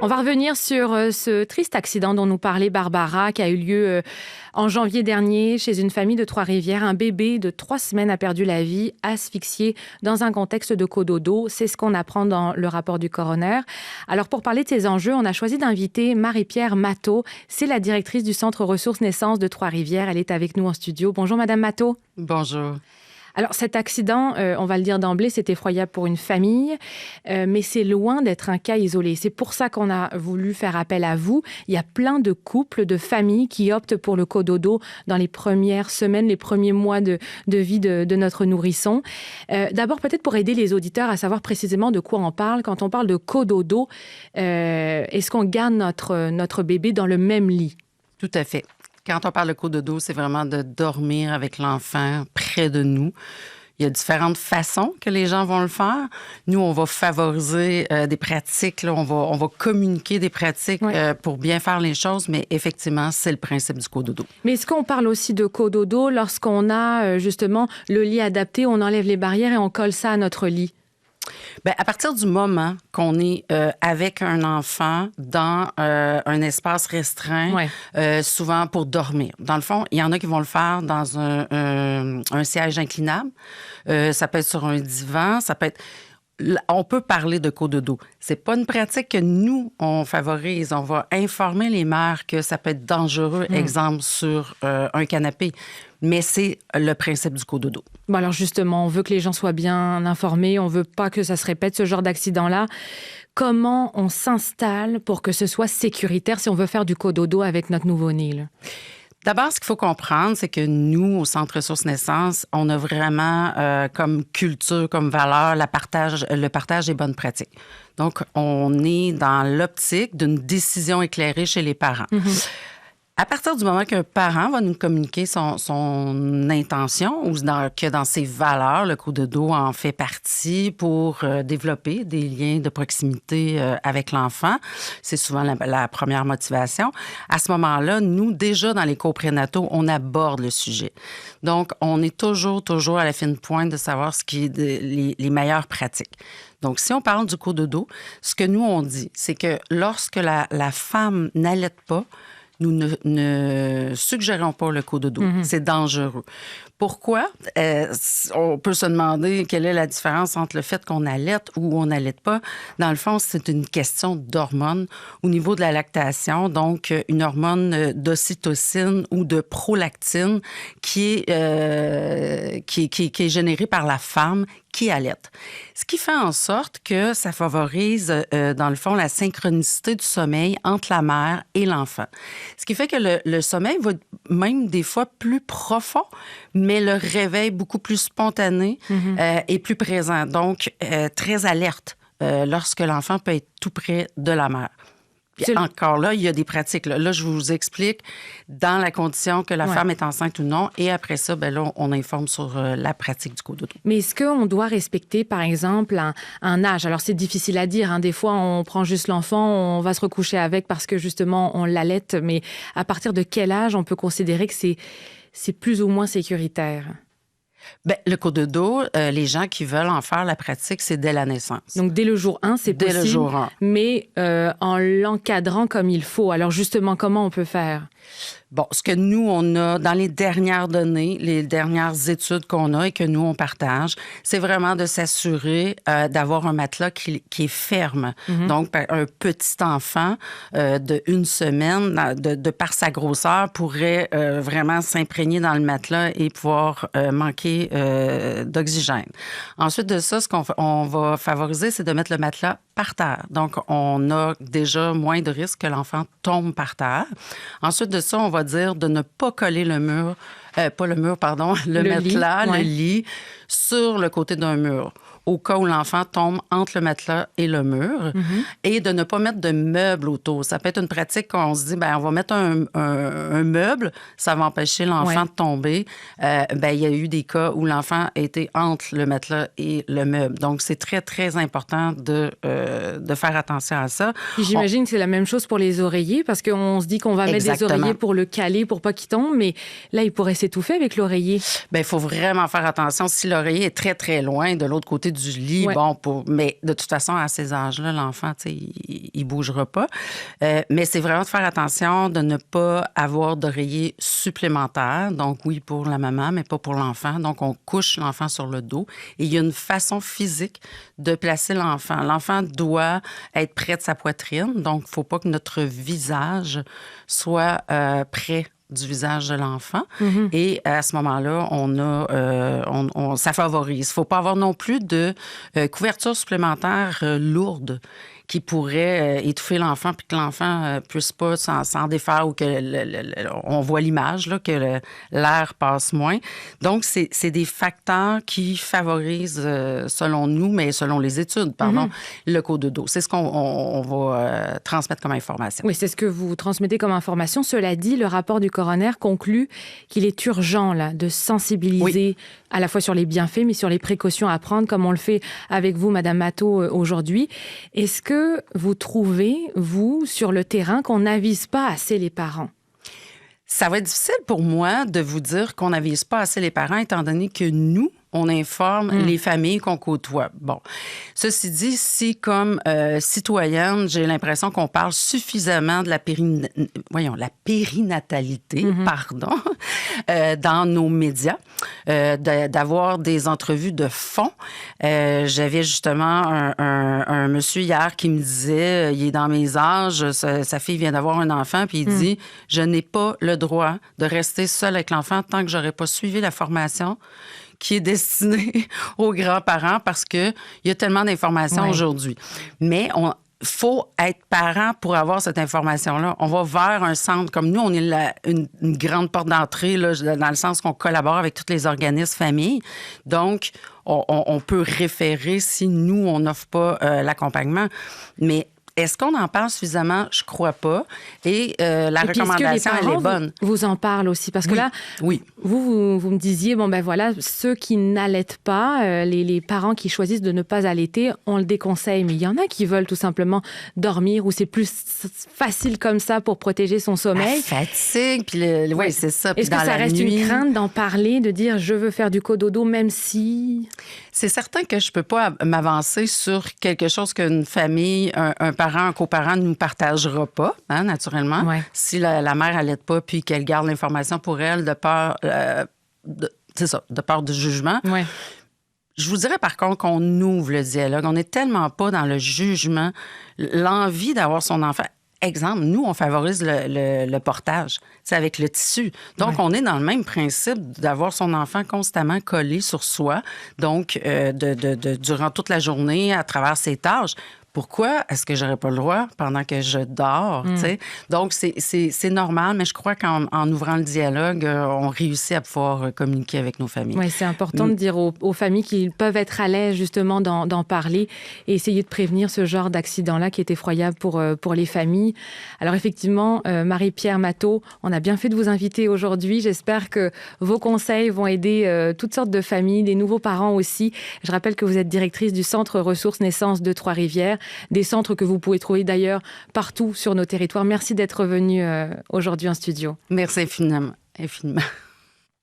On va revenir sur ce triste accident dont nous parlait Barbara, qui a eu lieu en janvier dernier chez une famille de Trois-Rivières. Un bébé de 3 semaines a perdu la vie, asphyxié dans un contexte de cododo. C'est ce qu'on apprend dans le rapport du coroner. Alors, pour parler de ces enjeux, on a choisi d'inviter Marie-Pierre Matteau. C'est la directrice du Centre ressources naissance de Trois-Rivières. Elle est avec nous en studio. Bonjour, Madame Matteau. Bonjour. Alors, cet accident, on va le dire d'emblée, c'est effroyable pour une famille, mais c'est loin d'être un cas isolé. C'est pour ça qu'on a voulu faire appel à vous. Il y a plein de couples, de familles qui optent pour le cododo dans les premières semaines, les premiers mois de vie de notre nourrisson. D'abord, peut-être pour aider les auditeurs à savoir précisément de quoi on parle. Quand on parle de cododo, est-ce qu'on garde notre bébé dans le même lit? Tout à fait. Quand on parle de cododo, c'est vraiment de dormir avec l'enfant près de nous. Il y a différentes façons que les gens vont le faire. Nous, on va favoriser des pratiques, là, on va communiquer des pratiques pour bien faire les choses, mais effectivement, c'est le principe du cododo. Mais est-ce qu'on parle aussi de cododo lorsqu'on a justement le lit adapté, on enlève les barrières et on colle ça à notre lit? Bien, à partir du moment qu'on est avec un enfant dans un espace restreint, souvent pour dormir. Dans le fond, il y en a qui vont le faire dans un siège inclinable. Ça peut être sur un divan, ça peut être... On peut parler de cododo. C'est pas une pratique que nous, on favorise. On va informer les mères que ça peut être dangereux, exemple, sur un canapé. Mais c'est le principe du cododo. Bon, alors justement, on veut que les gens soient bien informés. On veut pas que ça se répète, ce genre d'accident-là. Comment on s'installe pour que ce soit sécuritaire si on veut faire du cododo avec notre nouveau-né, là? D'abord, ce qu'il faut comprendre, c'est que nous, au Centre ressources naissance, on a vraiment comme culture, comme valeur, le partage des bonnes pratiques. Donc, on est dans l'optique d'une décision éclairée chez les parents. Mm-hmm. À partir du moment qu'un parent va nous communiquer son intention ou que dans ses valeurs, le cododo en fait partie pour développer des liens de proximité avec l'enfant, c'est souvent la première motivation. À ce moment-là, nous, déjà dans les cours prénataux, on aborde le sujet. Donc, on est toujours à la fine pointe de savoir ce qui est les meilleures pratiques. Donc, si on parle du cododo, ce que nous, on dit, c'est que lorsque la femme n'allaite pas, nous ne suggérons pas le cododo. Mm-hmm. C'est dangereux. Pourquoi? On peut se demander quelle est la différence entre le fait qu'on allaite ou on n'allaite pas. Dans le fond, c'est une question d'hormones au niveau de la lactation, donc une hormone d'ocytocine ou de prolactine qui est générée par la femme qui allaite. Ce qui fait en sorte que ça favorise, dans le fond, la synchronicité du sommeil entre la mère et l'enfant. Ce qui fait que le sommeil va même des fois plus profond, mais le réveil beaucoup plus spontané et plus présent. Donc, très alerte lorsque l'enfant peut être tout près de la mère. Puis encore là, il y a des pratiques. Là, je vous explique dans la condition que la femme est enceinte ou non. Et après ça, ben là, on informe sur la pratique du cododo. Mais est-ce qu'on doit respecter, par exemple, un âge? Alors, c'est difficile à dire. Des fois, on prend juste l'enfant, on va se recoucher avec parce que, justement, on l'allaite. Mais à partir de quel âge on peut considérer que c'est plus ou moins sécuritaire? Bien, le cododo, les gens qui veulent en faire la pratique, c'est dès la naissance. Donc, dès le jour 1, c'est possible. Dès le jour 1. Mais en l'encadrant comme il faut. Alors, justement, comment on peut faire? Bon, ce que nous, on a dans les dernières données, les dernières études qu'on a et que nous, on partage, c'est vraiment de s'assurer d'avoir un matelas qui est ferme. Mm-hmm. Donc, un petit enfant de 1 semaine, de par sa grosseur, pourrait vraiment s'imprégner dans le matelas et pouvoir manquer d'oxygène. Ensuite de ça, ce qu'on va favoriser, c'est de mettre le matelas par terre. Donc, on a déjà moins de risques que l'enfant tombe par terre. Ensuite de ça, on va dire de ne pas coller le matelas, le lit, sur le côté d'un mur, au cas où l'enfant tombe entre le matelas et le mur, et de ne pas mettre de meubles autour. Ça peut être une pratique qu'on se dit, bien, on va mettre un meuble, ça va empêcher l'enfant de tomber. Il y a eu des cas où l'enfant était entre le matelas et le meuble. Donc, c'est très, très important de faire attention à ça. Puis j'imagine que c'est la même chose pour les oreillers, parce qu'on se dit qu'on va mettre des oreillers pour le caler, pour pas qu'il tombe, mais là, il pourrait s'étouffer avec l'oreiller. Bien, il faut vraiment faire attention. Si l'oreiller est très, très loin de l'autre côté côté du lit. Ouais. Bon, mais de toute façon, à ces âges-là, l'enfant, tu sais, il bougera pas. Mais c'est vraiment de faire attention de ne pas avoir d'oreiller supplémentaire. Donc, oui, pour la maman, mais pas pour l'enfant. Donc, on couche l'enfant sur le dos. Et il y a une façon physique de placer l'enfant. L'enfant doit être près de sa poitrine. Donc, il ne faut pas que notre visage soit près du visage de l'enfant. Mm-hmm. Et à ce moment-là, ça favorise. Il ne faut pas avoir non plus de couverture supplémentaire lourde qui pourrait étouffer l'enfant puis que l'enfant puisse pas s'en défaire ou que on voit l'image, là, que l'air passe moins. Donc, c'est des facteurs qui favorisent, selon nous, mais selon les études, le cododo. C'est ce qu'on va transmettre comme information. Oui, c'est ce que vous transmettez comme information. Cela dit, le rapport du coroner conclut qu'il est urgent là, de sensibiliser à la fois sur les bienfaits, mais sur les précautions à prendre, comme on le fait avec vous, Madame Matteau, aujourd'hui. Est-ce que vous trouvez, vous, sur le terrain, qu'on n'avise pas assez les parents? Ça va être difficile pour moi de vous dire qu'on n'avise pas assez les parents, étant donné que nous, on informe les familles qu'on côtoie. Bon, ceci dit, si comme citoyenne, j'ai l'impression qu'on parle suffisamment de la périnatalité, dans nos médias, d'avoir des entrevues de fond. J'avais justement un monsieur hier qui me disait, il est dans mes âges, sa fille vient d'avoir un enfant, puis il dit, je n'ai pas le droit de rester seule avec l'enfant tant que j'aurais pas suivi la formation qui est destinée aux grands-parents parce qu'il y a tellement d'informations aujourd'hui. Mais il faut être parent pour avoir cette information-là. On va vers un centre. Comme nous, on est une grande porte d'entrée, là, dans le sens qu'on collabore avec tous les organismes familles. Donc, on peut référer si nous, on n'offre pas l'accompagnement. Mais est-ce qu'on en parle suffisamment? Je crois pas. Et la recommandation, elle est bonne. Vous en parlez aussi, parce que là, vous me disiez, ceux qui n'allaitent pas, les parents qui choisissent de ne pas allaiter, on le déconseille. Mais il y en a qui veulent tout simplement dormir ou c'est plus facile comme ça pour protéger son sommeil. La fatigue, puis c'est ça. Est-ce que ça reste une crainte d'en parler, de dire je veux faire du cododo même si... C'est certain que je peux pas m'avancer sur quelque chose qu'une famille, un parent, un coparent ne nous partagera pas, naturellement. Ouais. Si la mère n'allaite pas puis qu'elle garde l'information pour elle de peur, de peur du jugement. Ouais. Je vous dirais par contre qu'on ouvre le dialogue. On n'est tellement pas dans le jugement, l'envie d'avoir son enfant. Exemple, nous, on favorise le portage, c'est avec le tissu. Donc, on est dans le même principe d'avoir son enfant constamment collé sur soi, donc durant toute la journée, à travers ses tâches. Pourquoi est-ce que j'aurais pas le droit pendant que je dors? Donc, c'est normal, mais je crois qu'en ouvrant le dialogue, on réussit à pouvoir communiquer avec nos familles. Oui, c'est important de dire aux familles qu'ils peuvent être à l'aise justement d'en parler et essayer de prévenir ce genre d'accident-là qui est effroyable pour les familles. Alors effectivement, Marie-Pierre Matteau, on a bien fait de vous inviter aujourd'hui. J'espère que vos conseils vont aider toutes sortes de familles, des nouveaux parents aussi. Je rappelle que vous êtes directrice du Centre Ressources Naissance de Trois-Rivières. Des centres que vous pouvez trouver d'ailleurs partout sur nos territoires. Merci d'être venu aujourd'hui en studio. Merci infiniment.